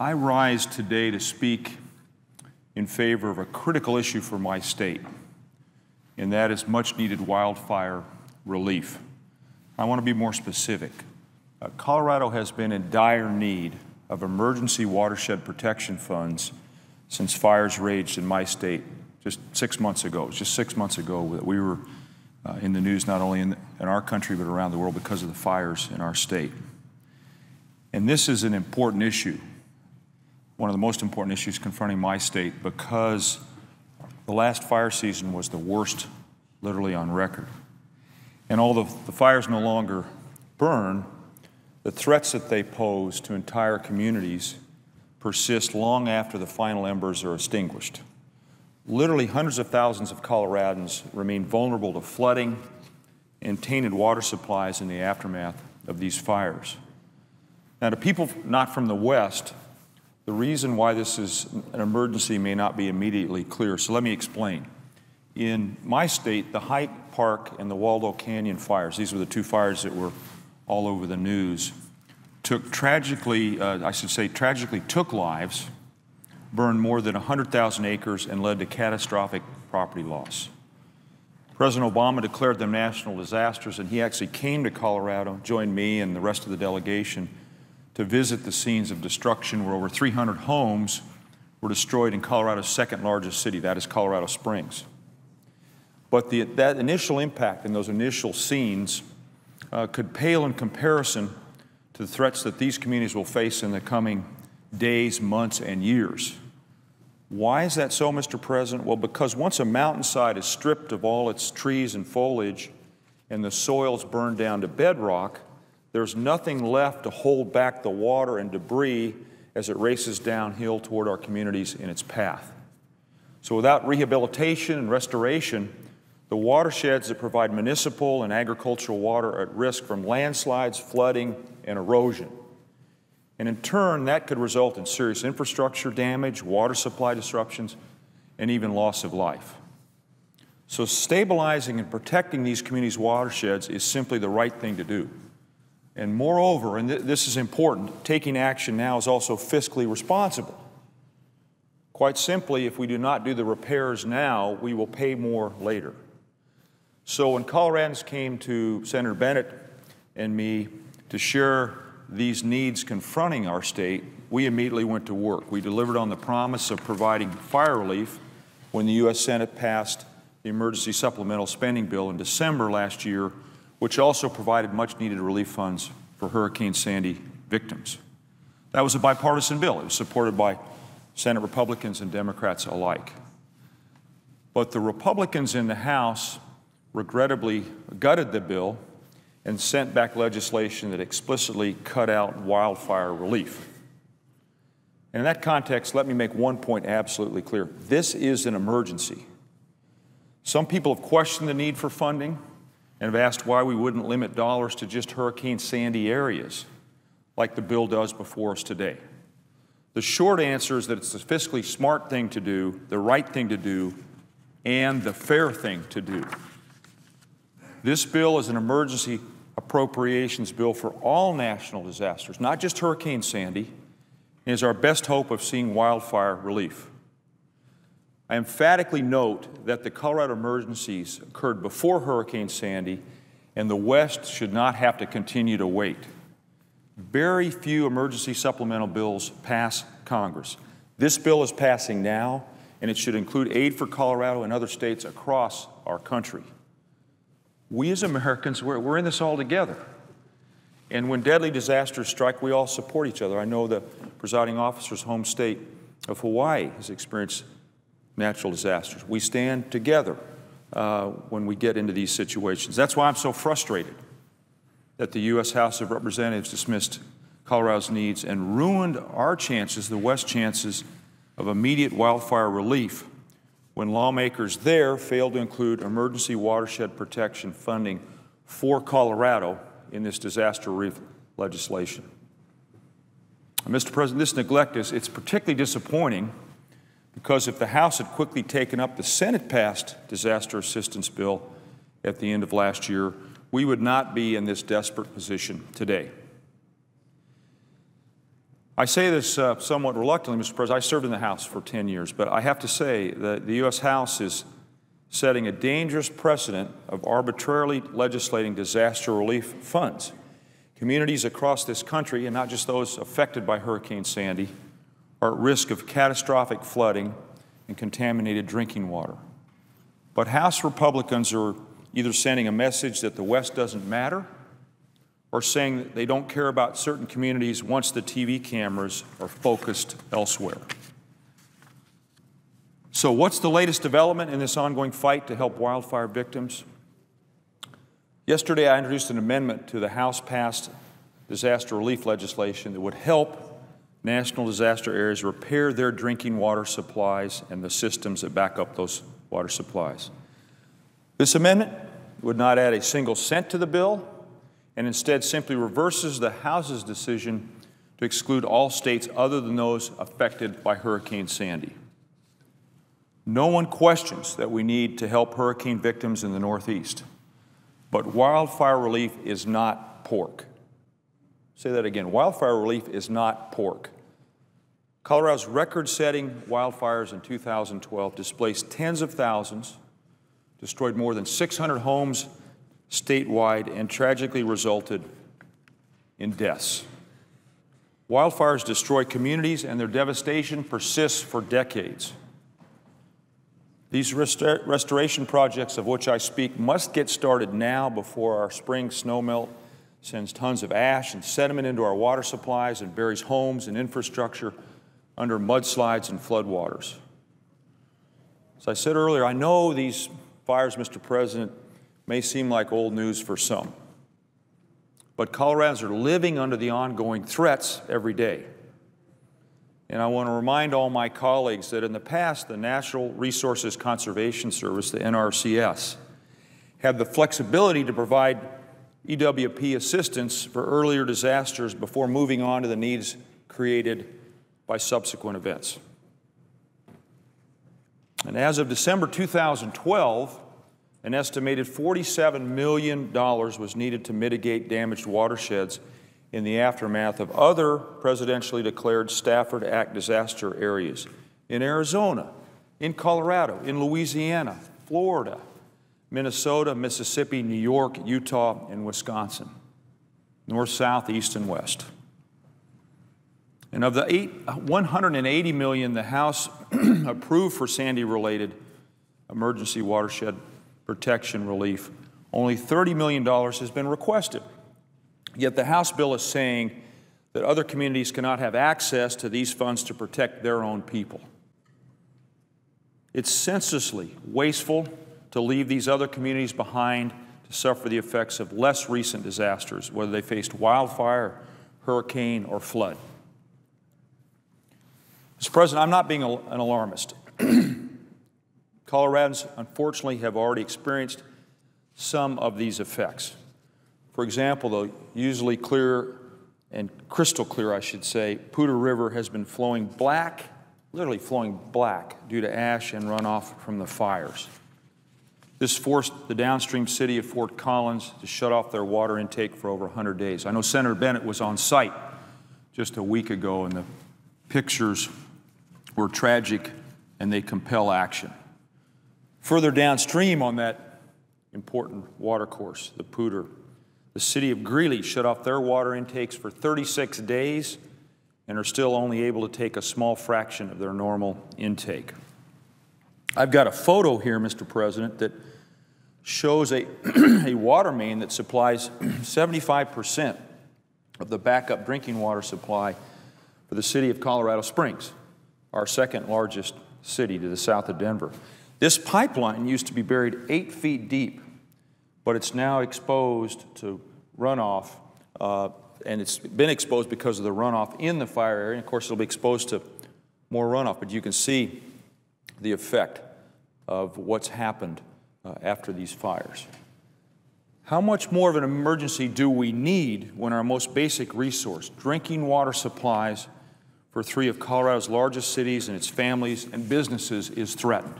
I rise today to speak in favor of a critical issue for my state, and that is much-needed wildfire relief. I want to be more specific. Colorado has been in dire need of emergency watershed protection funds since fires raged in my state just 6 months ago. It was just 6 months ago that we were in the news, not only in our country but around the world, because of the fires in our state. And this is an important issue, one of the most important issues confronting my state, because the last fire season was the worst literally on record. And although the fires no longer burn, the threats that they pose to entire communities persist long after the final embers are extinguished. Literally hundreds of thousands of Coloradans remain vulnerable to flooding and tainted water supplies in the aftermath of these fires. Now, to people not from the West, the reason why this is an emergency may not be immediately clear, so let me explain. In my state, the Hyde Park and the Waldo Canyon fires, these were the two fires that were all over the news, tragically took lives, burned more than 100,000 acres, and led to catastrophic property loss. President Obama declared them national disasters, and he actually came to Colorado, joined me and the rest of the delegation, to visit the scenes of destruction where over 300 homes were destroyed in Colorado's second largest city, that is Colorado Springs. But that initial impact and those initial scenes could pale in comparison to the threats that these communities will face in the coming days, months, and years. Why is that so, Mr. President? Well, because once a mountainside is stripped of all its trees and foliage and the soil's burned down to bedrock, there's nothing left to hold back the water and debris as it races downhill toward our communities in its path. So without rehabilitation and restoration, the watersheds that provide municipal and agricultural water are at risk from landslides, flooding, and erosion. And in turn, that could result in serious infrastructure damage, water supply disruptions, and even loss of life. So stabilizing and protecting these communities' watersheds is simply the right thing to do. And moreover, and this is important, taking action now is also fiscally responsible. Quite simply, if we do not do the repairs now, we will pay more later. So when Coloradans came to Senator Bennett and me to share these needs confronting our state, we immediately went to work. We delivered on the promise of providing fire relief when the U.S. Senate passed the emergency supplemental spending bill in December last year, which also provided much-needed relief funds for Hurricane Sandy victims. That was a bipartisan bill. It was supported by Senate Republicans and Democrats alike. But the Republicans in the House regrettably gutted the bill and sent back legislation that explicitly cut out wildfire relief. And in that context, let me make one point absolutely clear. This is an emergency. Some people have questioned the need for funding and have asked why we wouldn't limit dollars to just Hurricane Sandy areas, like the bill does before us today. The short answer is that it's the fiscally smart thing to do, the right thing to do, and the fair thing to do. This bill is an emergency appropriations bill for all national disasters, not just Hurricane Sandy, and is our best hope of seeing wildfire relief. I emphatically note that the Colorado emergencies occurred before Hurricane Sandy, and the West should not have to continue to wait. Very few emergency supplemental bills pass Congress. This bill is passing now, and it should include aid for Colorado and other states across our country. We as Americans, we're in this all together. And when deadly disasters strike, we all support each other. I know the presiding officer's home state of Hawaii has experienced natural disasters. We stand together when we get into these situations. That's why I'm so frustrated that the U.S. House of Representatives dismissed Colorado's needs and ruined our chances, the West's chances, of immediate wildfire relief when lawmakers there failed to include emergency watershed protection funding for Colorado in this disaster relief legislation. Mr. President, this neglect it's particularly disappointing because if the House had quickly taken up the Senate-passed disaster assistance bill at the end of last year, we would not be in this desperate position today. I say this somewhat reluctantly, Mr. President. I served in the House for 10 years, but I have to say that the U.S. House is setting a dangerous precedent of arbitrarily legislating disaster relief funds. Communities across this country, and not just those affected by Hurricane Sandy, are at risk of catastrophic flooding and contaminated drinking water. But House Republicans are either sending a message that the West doesn't matter or saying that they don't care about certain communities once the TV cameras are focused elsewhere. So what's the latest development in this ongoing fight to help wildfire victims? Yesterday, I introduced an amendment to the House-passed disaster relief legislation that would help national disaster areas repair their drinking water supplies and the systems that back up those water supplies. This amendment would not add a single cent to the bill, and instead simply reverses the House's decision to exclude all states other than those affected by Hurricane Sandy. No one questions that we need to help hurricane victims in the Northeast, but wildfire relief is not pork. Say that again, wildfire relief is not pork. Colorado's record-setting wildfires in 2012 displaced tens of thousands, destroyed more than 600 homes statewide, and tragically resulted in deaths. Wildfires destroy communities, and their devastation persists for decades. These restoration projects of which I speak must get started now before our spring snowmelt sends tons of ash and sediment into our water supplies and buries homes and infrastructure under mudslides and floodwaters. As I said earlier, I know these fires, Mr. President, may seem like old news for some, but Coloradans are living under the ongoing threats every day. And I want to remind all my colleagues that in the past, the Natural Resources Conservation Service, the NRCS, had the flexibility to provide EWP assistance for earlier disasters before moving on to the needs created by subsequent events. And as of December 2012, an estimated $47 million was needed to mitigate damaged watersheds in the aftermath of other presidentially declared Stafford Act disaster areas in Arizona, in Colorado, in Louisiana, Florida, Minnesota, Mississippi, New York, Utah, and Wisconsin, north, south, east, and west. And of the $180 million the House approved for Sandy-related emergency watershed protection relief, only $30 million has been requested. Yet the House bill is saying that other communities cannot have access to these funds to protect their own people. It's senselessly wasteful to leave these other communities behind to suffer the effects of less recent disasters, whether they faced wildfire, hurricane, or flood. Mr. President, I'm not being an alarmist. Coloradans, unfortunately, have already experienced some of these effects. For example, the usually clear and crystal clear, I should say, Poudre River has been flowing black, literally flowing black, due to ash and runoff from the fires. This forced the downstream city of Fort Collins to shut off their water intake for over 100 days. I know Senator Bennett was on site just a week ago, and the pictures were tragic, and they compel action. Further downstream on that important watercourse, the Poudre, the city of Greeley shut off their water intakes for 36 days and are still only able to take a small fraction of their normal intake. I've got a photo here, Mr. President, that shows a water main that supplies 75% of the backup drinking water supply for the city of Colorado Springs, our second largest city to the south of Denver. This pipeline used to be buried 8 feet deep, but it's now exposed to runoff, and it's been exposed because of the runoff in the fire area. Of course, it'll be exposed to more runoff, but you can see the effect of what's happened after these fires. How much more of an emergency do we need when our most basic resource, drinking water supplies for 3 of Colorado's largest cities and its families and businesses, is threatened?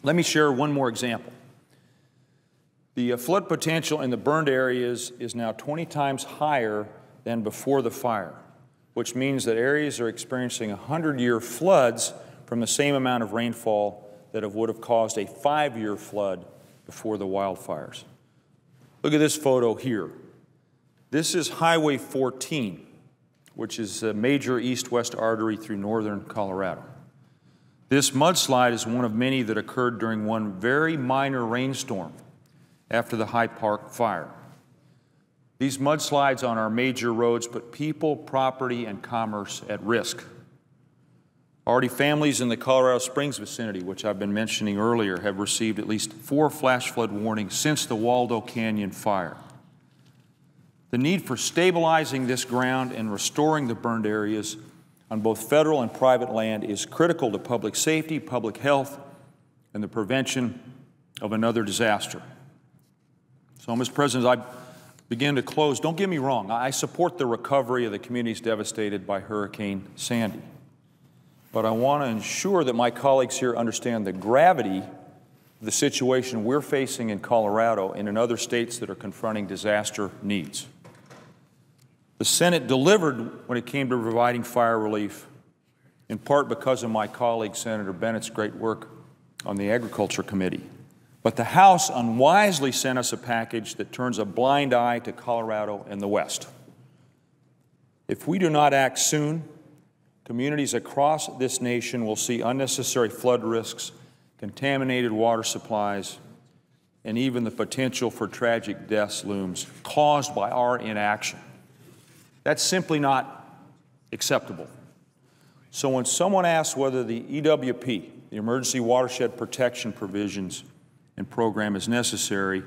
Let me share one more example. The flood potential in the burned areas is now 20 times higher than before the fire, which means that areas are experiencing 100-year floods from the same amount of rainfall that would have caused a 5-year flood before the wildfires. Look at this photo here. This is Highway 14, which is a major east-west artery through northern Colorado. This mudslide is one of many that occurred during one very minor rainstorm after the High Park fire. These mudslides on our major roads put people, property, and commerce at risk. Already, families in the Colorado Springs vicinity, which I've been mentioning earlier, have received at least 4 flash flood warnings since the Waldo Canyon fire. The need for stabilizing this ground and restoring the burned areas on both federal and private land is critical to public safety, public health, and the prevention of another disaster. So, Mr. President, as I begin to close, don't get me wrong, I support the recovery of the communities devastated by Hurricane Sandy. But I want to ensure that my colleagues here understand the gravity of the situation we're facing in Colorado and in other states that are confronting disaster needs. The Senate delivered when it came to providing fire relief, in part because of my colleague Senator Bennett's great work on the Agriculture Committee. But the House unwisely sent us a package that turns a blind eye to Colorado and the West. If we do not act soon, communities across this nation will see unnecessary flood risks, contaminated water supplies, and even the potential for tragic deaths looms caused by our inaction. That's simply not acceptable. So when someone asks whether the EWP, the Emergency Watershed Protection Provisions and Program, is necessary,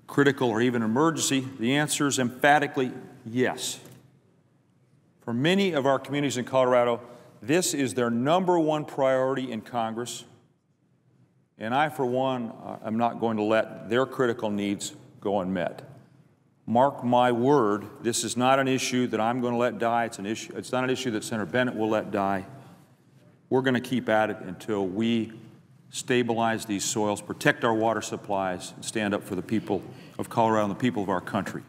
critical, or even emergency, the answer is emphatically yes. For many of our communities in Colorado, this is their #1 priority in Congress, and I, for one, am not going to let their critical needs go unmet. Mark my word, this is not an issue that I'm going to let die. It's not an issue that Senator Bennett will let die. We're going to keep at it until we stabilize these soils, protect our water supplies, and stand up for the people of Colorado and the people of our country.